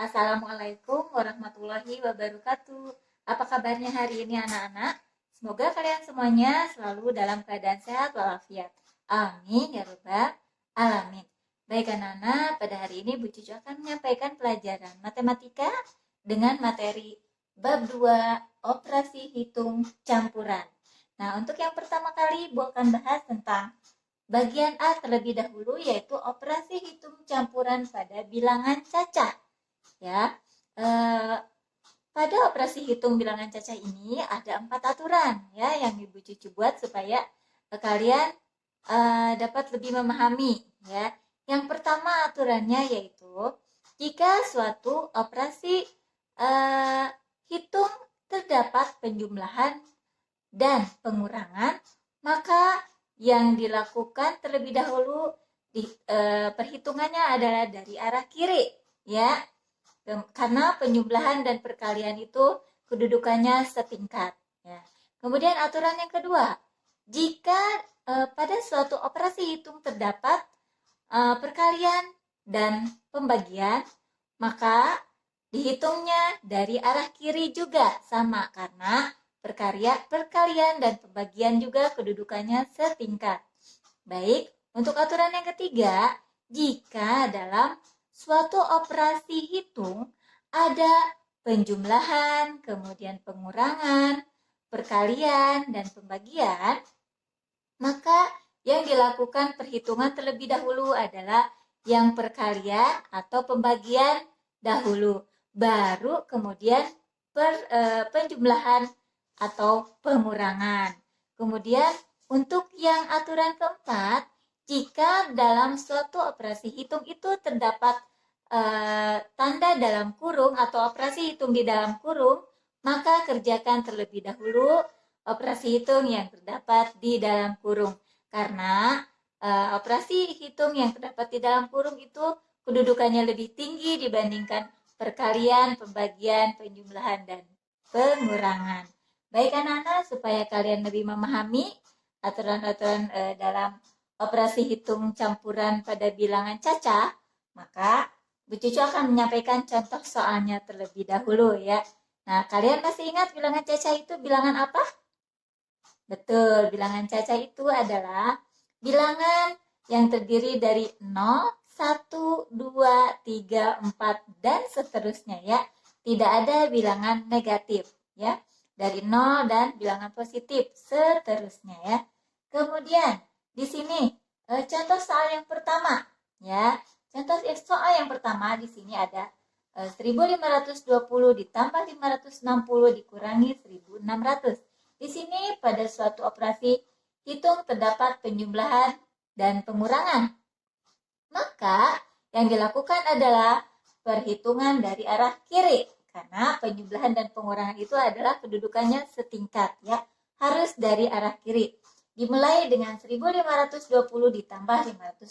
Assalamualaikum warahmatullahi wabarakatuh. Apa kabarnya hari ini anak-anak? Semoga kalian semuanya selalu dalam keadaan sehat walafiat. Amin ya rabbal alamin. Baik anak-anak, pada hari ini Bu Cucu akan menyampaikan pelajaran matematika dengan materi bab 2 operasi hitung campuran. Nah, untuk yang pertama kali Bu akan bahas tentang bagian A terlebih dahulu, yaitu operasi hitung campuran pada bilangan cacah. Ya, pada operasi hitung bilangan cacah ini ada 4 aturan ya yang Ibu Cucu buat supaya kalian dapat lebih memahami ya. Yang pertama aturannya yaitu jika suatu operasi hitung terdapat penjumlahan dan pengurangan, maka yang dilakukan terlebih dahulu perhitungannya adalah dari arah kiri ya. Karena penjumlahan dan perkalian itu kedudukannya setingkat. Ya. Kemudian aturan yang kedua, jika pada suatu operasi hitung terdapat perkalian dan pembagian, maka dihitungnya dari arah kiri juga sama karena perkalian dan pembagian juga kedudukannya setingkat. Baik, untuk aturan yang ketiga, jika dalam suatu operasi hitung ada penjumlahan, kemudian pengurangan, perkalian, dan pembagian, maka yang dilakukan perhitungan terlebih dahulu adalah yang perkalian atau pembagian dahulu, baru kemudian penjumlahan atau pengurangan. Kemudian untuk yang aturan keempat, jika dalam suatu operasi hitung itu terdapat tanda dalam kurung atau operasi hitung di dalam kurung, maka kerjakan terlebih dahulu operasi hitung yang terdapat di dalam kurung. Karena operasi hitung yang terdapat di dalam kurung itu kedudukannya lebih tinggi dibandingkan perkalian, pembagian, penjumlahan, dan pengurangan. Baik anak-anak, supaya kalian lebih memahami aturan-aturan dalam operasi hitung campuran pada bilangan cacah, maka Bu Cucu akan menyampaikan contoh soalnya terlebih dahulu ya. Nah, kalian masih ingat bilangan cacah itu bilangan apa? Betul, bilangan cacah itu adalah bilangan yang terdiri dari 0, 1, 2, 3, 4, dan seterusnya ya. Tidak ada bilangan negatif ya. Dari 0 dan bilangan positif seterusnya ya. Kemudian di sini contoh soal yang pertama ya. Contoh soal yang pertama di sini ada 1520 ditambah 560 dikurangi 1600. Di sini pada suatu operasi hitung terdapat penjumlahan dan pengurangan. Maka yang dilakukan adalah perhitungan dari arah kiri karena penjumlahan dan pengurangan itu adalah kedudukannya setingkat ya. Harus dari arah kiri. Dimulai dengan 1520 ditambah 560.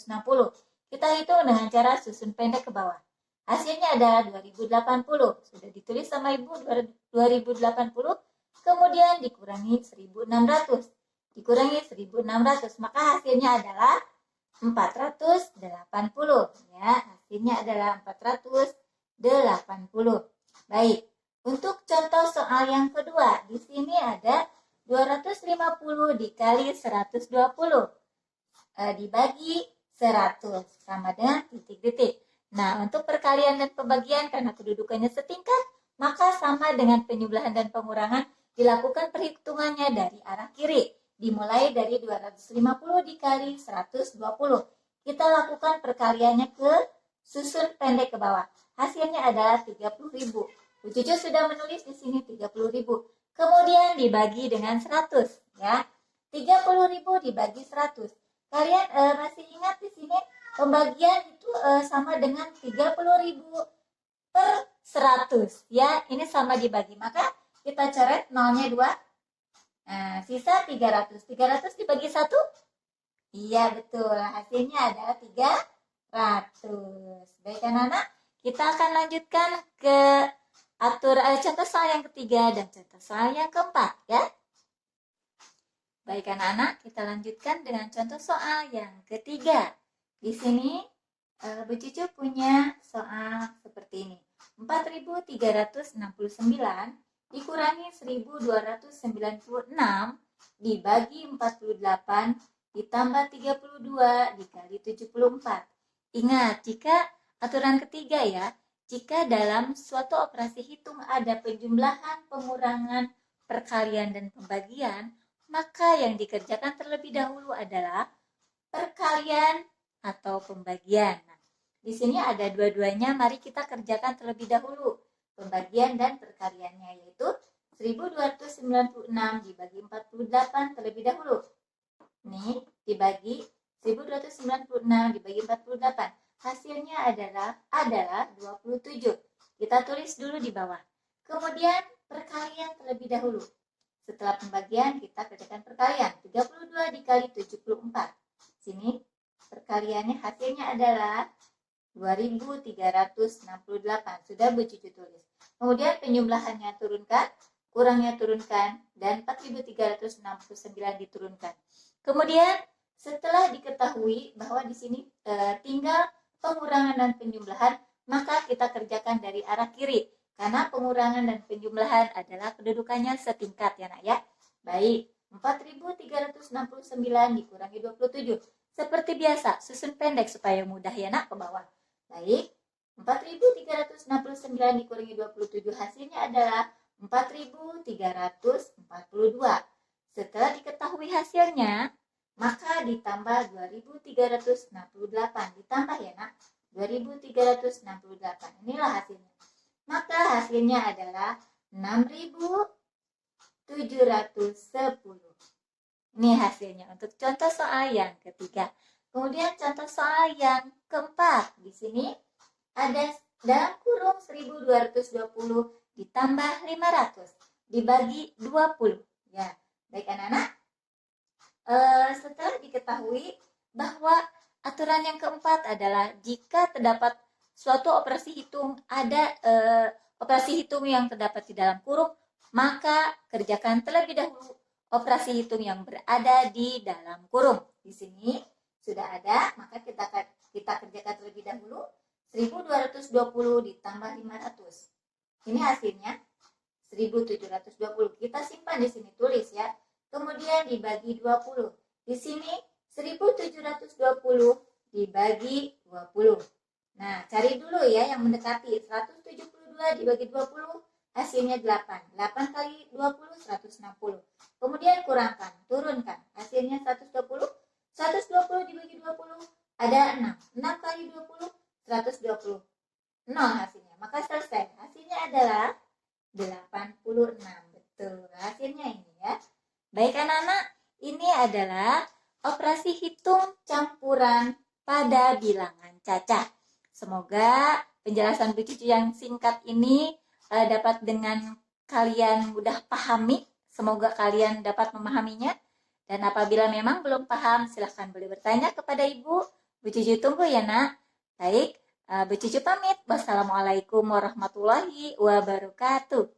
Kita hitung dengan cara susun pendek ke bawah. Hasilnya adalah 2080. Sudah ditulis sama Ibu 2080. Kemudian dikurangi 1600. Dikurangi 1600. Maka hasilnya adalah 480. Ya, hasilnya adalah 480. Baik. Untuk contoh soal yang kedua, di sini ada 250 dikali 120 dibagi 100 sama dengan titik-titik. Nah, untuk perkalian dan pembagian karena kedudukannya setingkat, maka sama dengan penjumlahan dan pengurangan dilakukan perhitungannya dari arah kiri. Dimulai dari 250 dikali 120. Kita lakukan perkaliannya ke susun pendek ke bawah. Hasilnya adalah 30.000. Bu Cucu sudah menulis di sini 30.000. Kemudian dibagi dengan 100 ya. 30.000 dibagi 100. Kalian masih ingat di sini pembagian itu sama dengan 30.000 per 100 ya. Ini sama dibagi. Maka kita coret nolnya 2. Nah, sisa 300. 300 dibagi 1? Iya, betul. Hasilnya adalah 300. Baik anak-anak, kita akan lanjutkan ke contoh soal yang ketiga dan contoh soal yang keempat ya. Baik anak-anak, kita lanjutkan dengan contoh soal yang ketiga. Di sini Bu Cucu punya soal seperti ini. 4 4.369 dikurangi 1.296 dibagi 48 ditambah 32 dikali 74. Ingat, jika aturan ketiga ya, jika dalam suatu operasi hitung ada penjumlahan, pengurangan, perkalian, dan pembagian, maka yang dikerjakan terlebih dahulu adalah perkalian atau pembagian. Nah, di sini ada dua-duanya, mari kita kerjakan terlebih dahulu pembagian dan perkaliannya, yaitu 1.296 dibagi 48 terlebih dahulu. Ini dibagi 1.296 dibagi 48. Hasilnya adalah 27. Kita tulis dulu di bawah. Kemudian perkalian terlebih dahulu. Setelah pembagian kita kerjakan perkalian. 32 dikali 74. Sini perkaliannya hasilnya adalah 2.368. Sudah Bu Cucu tulis. Kemudian penjumlahannya turunkan, kurangnya turunkan, dan 4.369 diturunkan. Kemudian setelah diketahui bahwa di sini tinggal pengurangan dan penjumlahan, maka kita kerjakan dari arah kiri. Karena pengurangan dan penjumlahan adalah kedudukannya setingkat ya nak ya. Baik, 4.369 dikurangi 27. Seperti biasa, susun pendek supaya mudah ya nak ke bawah. Baik, 4.369 dikurangi 27 hasilnya adalah 4.342. Setelah diketahui hasilnya, maka ditambah 2.368. Ditambah ya nak, 2.368. Inilah hasilnya. Maka hasilnya adalah 6.710. Ini hasilnya untuk contoh soal yang ketiga. Kemudian contoh soal yang keempat. Di sini ada dalam kurung 1.220 ditambah 500 dibagi 20. Ya, baik anak-anak. Setelah diketahui bahwa aturan yang keempat adalah jika terdapat suatu operasi hitung operasi hitung yang terdapat di dalam kurung, maka kerjakan terlebih dahulu operasi hitung yang berada di dalam kurung. Di sini sudah ada, maka kita kerjakan terlebih dahulu 1.220 ditambah 500. Ini hasilnya 1.720. Kita simpan di sini, tulis ya. Kemudian dibagi 20. Di sini 1.720 dibagi 20. Nah, cari dulu ya yang mendekati. 172 dibagi 20 hasilnya 8. 8 kali 20 160. Kemudian kurangkan, turunkan. Hasilnya 120. 120 dibagi 20 ada 6. 6 kali 20 120. 0 hasilnya. Maka selesai. Hasilnya adalah 86. Betul. Hasilnya ini ya. Baik anak-anak, ini adalah operasi hitung campuran pada bilangan cacah. Semoga penjelasan Bu Cucu yang singkat ini dapat dengan kalian mudah pahami. Semoga kalian dapat memahaminya. Dan apabila memang belum paham, silahkan boleh bertanya kepada Ibu. Bu Cucu tunggu ya nak. Baik, Bu Cucu pamit. Wassalamualaikum warahmatullahi wabarakatuh.